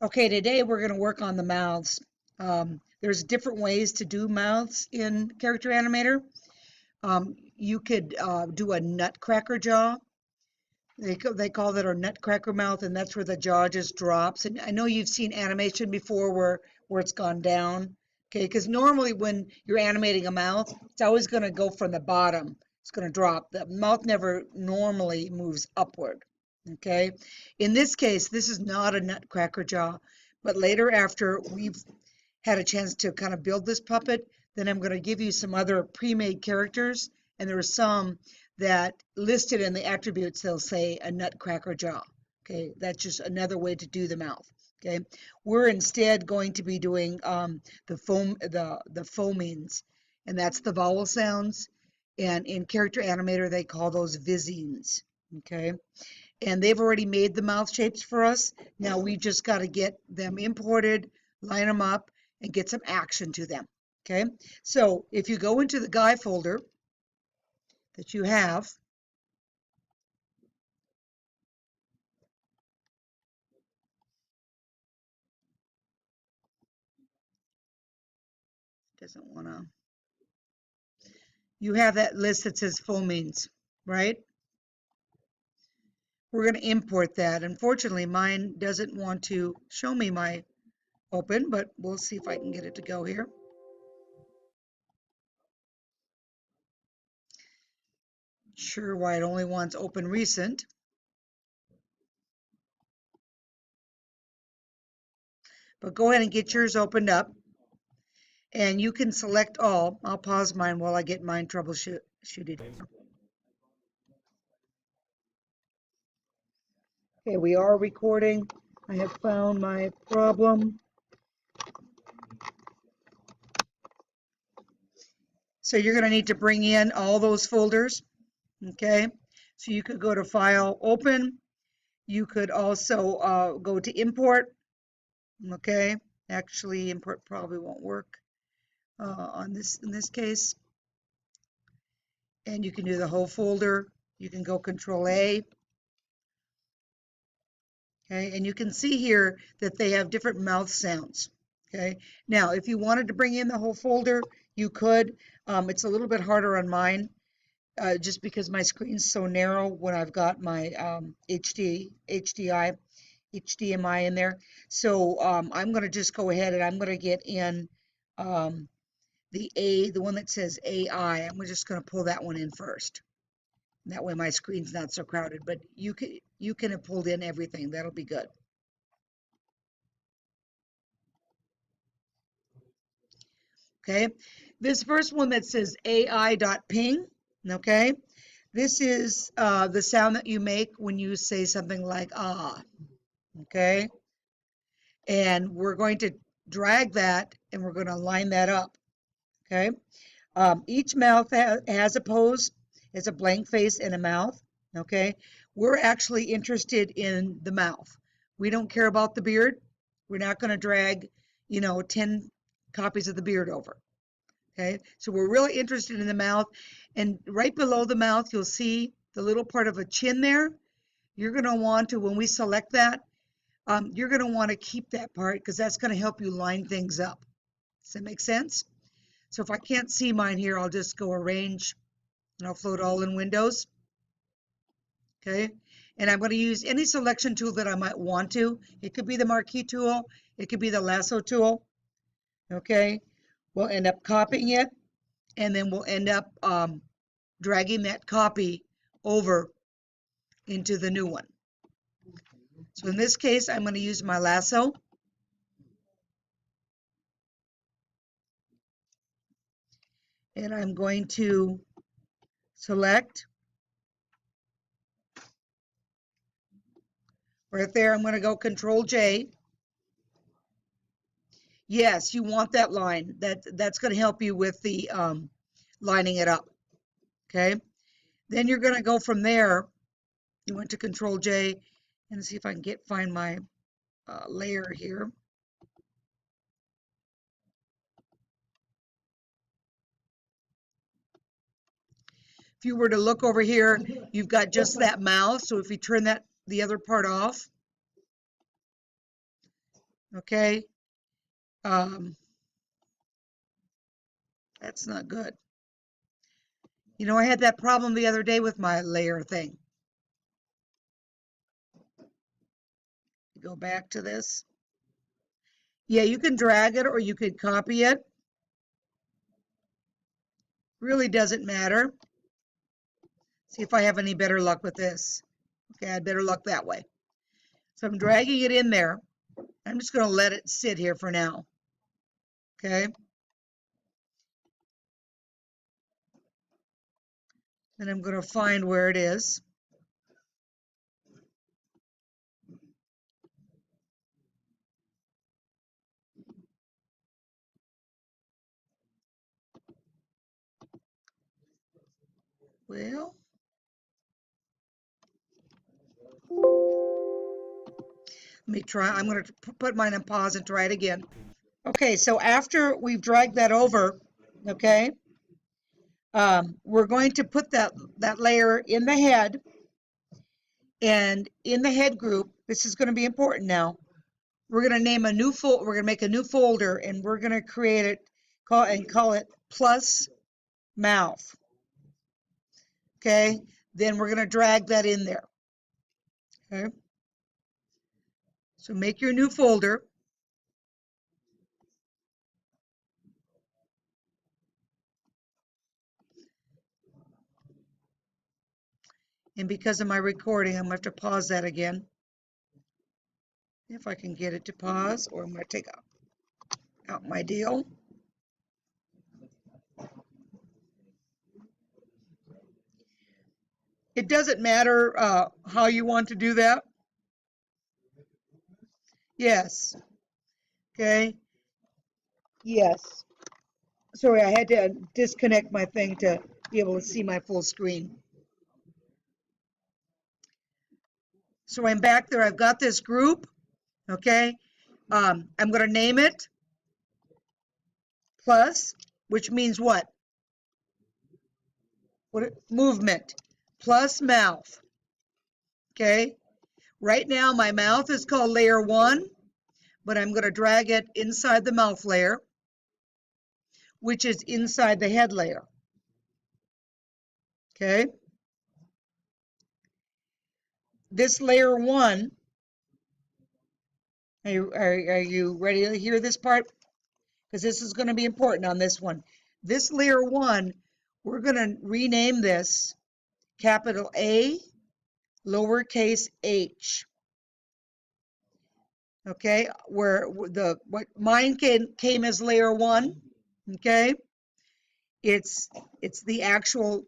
Okay, today we're going to work on the mouths. There's different ways to do mouths in Character Animator. You could do a nutcracker jaw. They call that a nutcracker mouth, and that's where the jaw just drops. And I know you've seen animation before where it's gone down. Okay, because normally when you're animating a mouth, it's always going to go from the bottom. It's going to drop. The mouth never normally moves upward. Okay, in this case, this is not a nutcracker jaw, but later after we've had a chance to kind of build this puppet, then I'm going to give you some other pre-made characters, and there are some that listed in the attributes, they'll say a nutcracker jaw. Okay, that's just another way to do the mouth. Okay, we're instead going to be doing the phomenes, and that's the vowel sounds. And in Character Animator, they call those vizines. Okay, and they've already made the mouth shapes for us. Now we just got to get them imported, line them up, and get some action to them. Okay, so if you go into the guy folder that you have, doesn't want to, you have that list that says phonemes, right? We're going to import that. Unfortunately, mine doesn't want to show me my open, but we'll see if I can get it to go here. Sure why it only wants open recent. But go ahead and get yours opened up. And you can select all. I'll pause mine while I get mine troubleshooted. Okay, we are recording. I have found my problem. So you're going to need to bring in all those folders. Okay, so you could go to File, Open. You could also go to Import. Okay, actually, import probably won't work in this case. And you can do the whole folder. You can go Control A. Okay, and you can see here that they have different mouth sounds. Okay, now if you wanted to bring in the whole folder, you could. It's a little bit harder on mine just because my screen's so narrow when I've got my HDMI in there. So I'm going to just go ahead and I'm going to get in the one that says AI. I'm just going to pull that one in first. That way my screen's not so crowded, but you can have pulled in everything. That'll be good. Okay, this first one that says AI.ping, okay, this is the sound that you make when you say something like ah, okay, and we're going to drag that and we're going to line that up, okay. Each mouth has a pose. It's a blank face and a mouth, okay. We're actually interested in the mouth. We don't care about the beard. We're not going to drag, 10 copies of the beard over. Okay, so we're really interested in the mouth, and right below the mouth, you'll see the little part of a chin there. You're going to want to, when we select that, you're going to want to keep that part because that's going to help you line things up. Does that make sense? So if I can't see mine here, I'll just go Arrange, and I'll float all in Windows. Okay, and I'm going to use any selection tool that I might want to. It could be the marquee tool. It could be the lasso tool. Okay, we'll end up copying it, and then we'll end up dragging that copy over into the new one. So in this case, I'm going to use my lasso. And I'm going to select right there. I'm going to go Control J. Yes, you want that line. That's going to help you with the lining it up. Okay. Then you're going to go from there. You went to Control J and see if I can find my layer here. If you were to look over here, you've got just that mouth. So if you turn the other part off, Okay. That's not good. You know, I had that problem the other day with my layer thing. Go back to this. Yeah, you can drag it or you could copy it. Really doesn't matter. See if I have any better luck with this. Okay, I had better luck that way. So I'm dragging it in there. I'm just going to let it sit here for now. Okay. Then I'm going to find where it is. Well, let me try. I'm going to put mine on pause and try it again. Okay, so after we've dragged that over, okay, we're going to put that layer in the head, and in the head group, this is going to be important now. We're going to name a new we're going to make a new folder, and we're going to create it, call it plus mouth. Okay, then we're going to drag that in there. Okay, so make your new folder. And because of my recording, I'm going to have to pause that again. If I can get it to pause, or I'm going to take out my deal. It doesn't matter how you want to do that. Yes. Okay. Yes. Sorry, I had to disconnect my thing to be able to see my full screen. So I'm back there. I've got this group. Okay. I'm going to name it plus, which means what? Movement plus mouth. Okay. Right now, my mouth is called layer 1, but I'm going to drag it inside the mouth layer, which is inside the head layer. Okay. This layer 1, are you ready to hear this part? Because this is going to be important on this one. This layer 1, we're going to rename this capital A, lowercase h. Okay, where what mine came as layer 1. Okay, it's the actual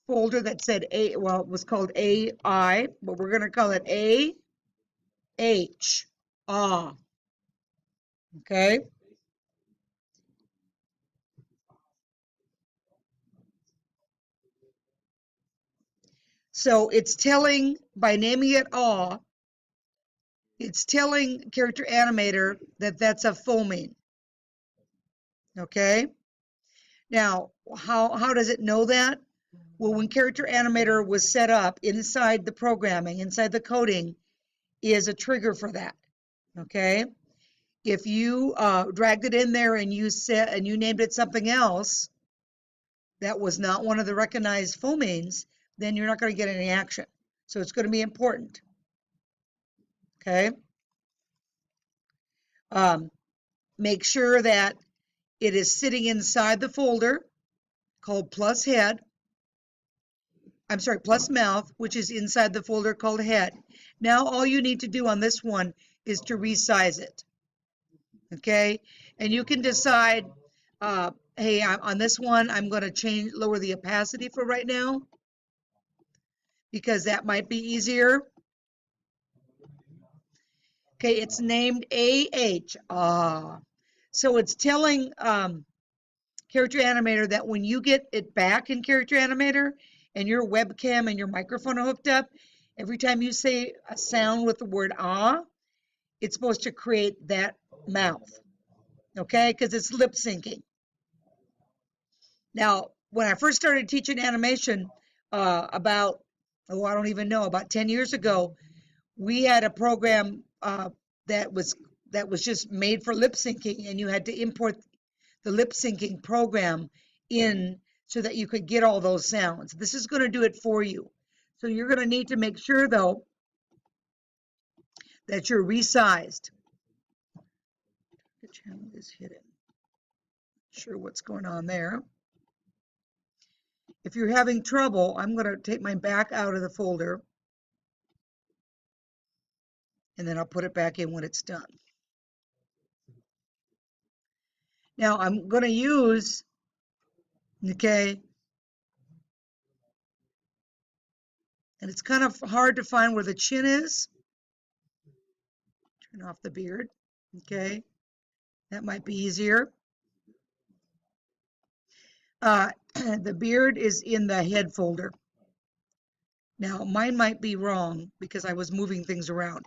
folder that said A. Well, it was called AI, but we're going to call it AH. Ah. Okay. So it's telling, by naming it awe, it's telling character animator that that's a phomene. Okay. Now, how does it know that? Well, when character animator was set up inside the programming, inside the coding, is a trigger for that. Okay. If you dragged it in there and you named it something else that was not one of the recognized phonemes, then you're not going to get any action. So it's going to be important. Okay. Make sure that it is sitting inside the folder called plus head. I'm sorry, plus mouth, which is inside the folder called head. Now all you need to do on this one is to resize it. Okay, and you can decide, hey, on this one, I'm going to lower the opacity for right now, because that might be easier. Okay, it's named AH. So it's telling Character Animator that when you get it back in Character Animator and your webcam and your microphone are hooked up, every time you say a sound with the word ah, it's supposed to create that mouth. Okay, because it's lip syncing. Now, when I first started teaching animation about 10 years ago, we had a program that that was just made for lip syncing, and you had to import the lip syncing program in so that you could get all those sounds. This is going to do it for you. So you're going to need to make sure, though, that you're resized. The channel is hidden. Not sure what's going on there. If you're having trouble, I'm going to take my back out of the folder, and then I'll put it back in when it's done. Now I'm going to use, okay, and it's kind of hard to find where the chin is. Turn off the beard, okay, that might be easier. The beard is in the head folder. Now mine might be wrong because I was moving things around.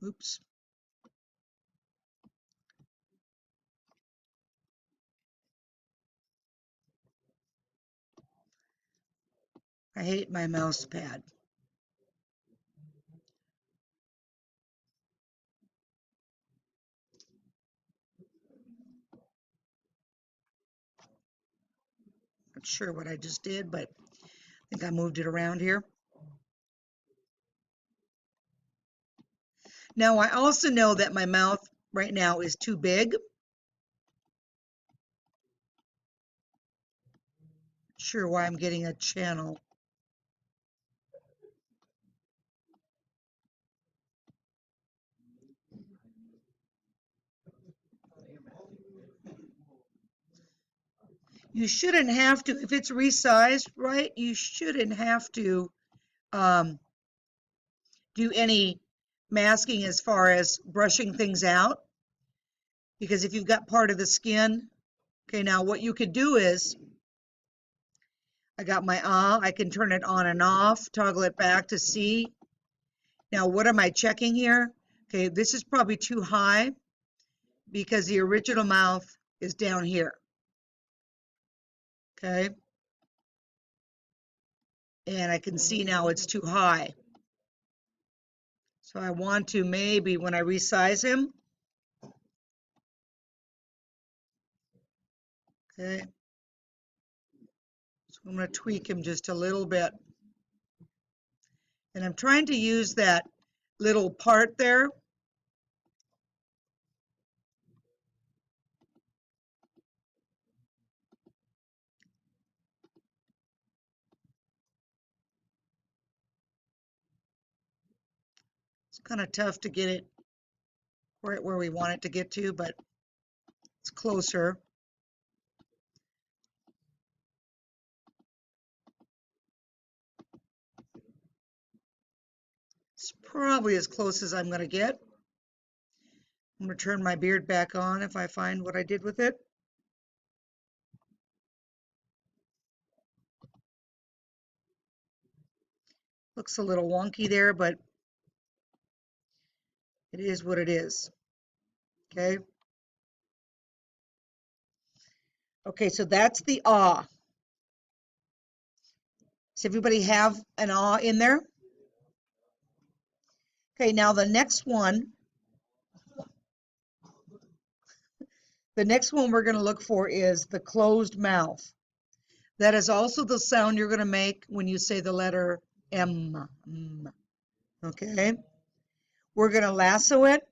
Oops. I hate my mouse pad. Not sure what I just did, but I think I moved it around here. Now I also know that my mouth right now is too big. Not sure why I'm getting a channel. You shouldn't have to, if it's resized right, you shouldn't have to do any masking as far as brushing things out. Because if you've got part of the skin, okay, now what you could do is, I got my I can turn it on and off, toggle it back to see. Now what am I checking here? Okay, this is probably too high because the original mouth is down here. Okay. And I can see now it's too high. So I want to maybe when I resize him, okay, so I'm going to tweak him just a little bit. And I'm trying to use that little part there. It's kind of tough to get it where we want it to get to, but it's closer. It's probably as close as I'm going to get. I'm going to turn my beard back on if I find what I did with it. Looks a little wonky there, but it is what it is. Okay. Okay, so that's the ah. Does everybody have an ah in there? Okay, now the next one we're going to look for is the closed mouth. That is also the sound you're going to make when you say the letter M. Okay, we're going to lasso it.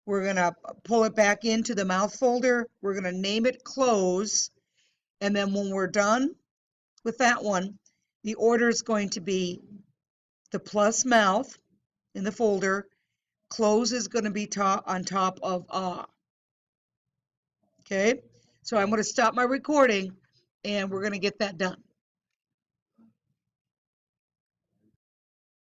We're going to pull it back into the mouth folder. We're going to name it close. And then when we're done with that one, the order is going to be the plus mouth in the folder. Close is going to be on top of ah. Okay, so I'm going to stop my recording and we're going to get that done.